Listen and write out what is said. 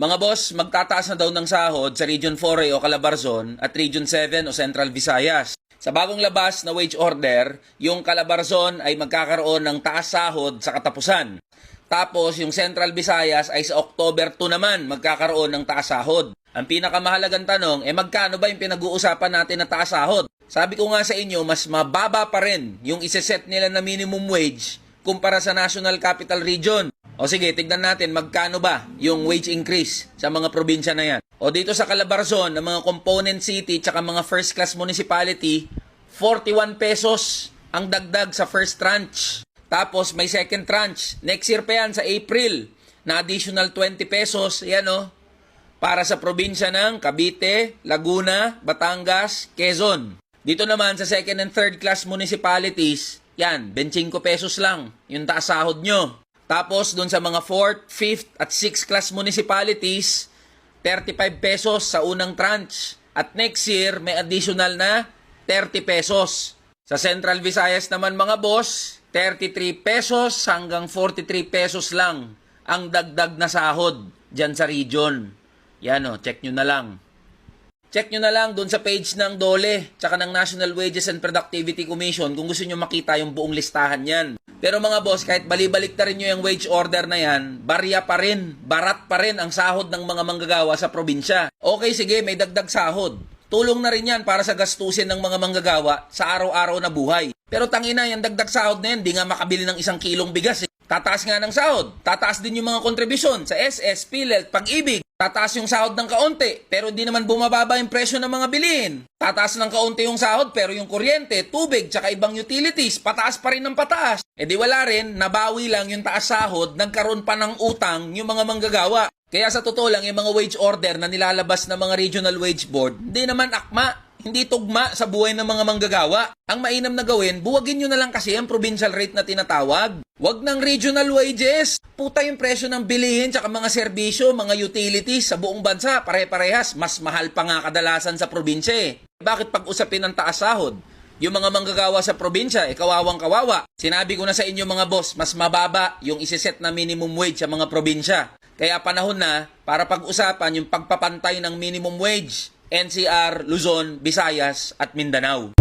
Mga boss, magtataas na daw ng sahod sa Region 4A o Calabarzon at Region 7 o Central Visayas. Sa bagong labas na wage order, yung Calabarzon ay magkakaroon ng taas sahod sa katapusan. Tapos yung Central Visayas ay sa October 2 naman magkakaroon ng taas sahod. Ang pinakamahalagang tanong, magkano ba yung pinag-uusapan natin na taas sahod? Sabi ko nga sa inyo, mas mababa pa rin yung iseset nila na minimum wage kumpara sa National Capital Region. O sige, tignan natin magkano ba yung wage increase sa mga probinsya na yan. O dito sa Calabarzon, ng mga component city tsaka mga first class municipality, 41 pesos ang dagdag sa first tranche. Tapos may second tranche. Next year pa yan sa April na additional 20 pesos. Yan o. Para sa probinsya ng Cavite, Laguna, Batangas, Quezon. Dito naman sa second and third class municipalities, yan, 25 pesos lang yung taas sahod nyo. Tapos, dun sa mga 4th, 5th, at 6th class municipalities, 35 pesos sa unang tranche. At next year, may additional na 30 pesos. Sa Central Visayas naman mga boss, 33 pesos hanggang 43 pesos lang ang dagdag na sahod dyan sa region. Yan o, check nyo na lang. Check nyo na lang dun sa page ng DOLE tsaka ng National Wages and Productivity Commission kung gusto nyo makita yung buong listahan yan. Pero mga boss, kahit balibalik na rin nyo yung wage order na yan, barya pa rin, barat pa rin ang sahod ng mga manggagawa sa probinsya. Okay, sige, may dagdag sahod. Tulong na rin yan para sa gastusin ng mga manggagawa sa araw-araw na buhay. Pero tangina, yung dagdag sahod na yan, di nga makabili ng 1 kilong bigas. Tataas nga ng sahod. Tataas din yung mga kontribusyon sa SS, PhilHealth, Pag-ibig. Tataas yung sahod ng kaunti, pero di naman bumababa yung presyo ng mga bilihin. Tataas ng kaunti yung sahod, pero yung kuryente, tubig, tsaka ibang utilities, pataas pa rin ng pataas. Di wala rin, nabawi lang yung taas sahod, nagkaroon pa ng utang yung mga manggagawa. Kaya sa totoo lang, yung mga wage order na nilalabas ng mga regional wage board, hindi naman akma. Hindi tugma sa buhay ng mga manggagawa. Ang mainam na gawin, buwagin nyo na lang kasi ang provincial rate na tinatawag. Wag ng regional wages. Puta yung presyo ng bilihin tsaka mga serbisyo, mga utilities sa buong bansa, pare-parehas. Mas mahal pa nga kadalasan sa probinsya eh. Bakit pag-usapin ng taas sahod? Yung mga manggagawa sa probinsya, kawawang kawawa. Sinabi ko na sa inyo mga boss, mas mababa yung isiset na minimum wage sa mga probinsya. Kaya panahon na para pag-usapan yung pagpapantay ng minimum wage. NCR, Luzon, Visayas at Mindanao.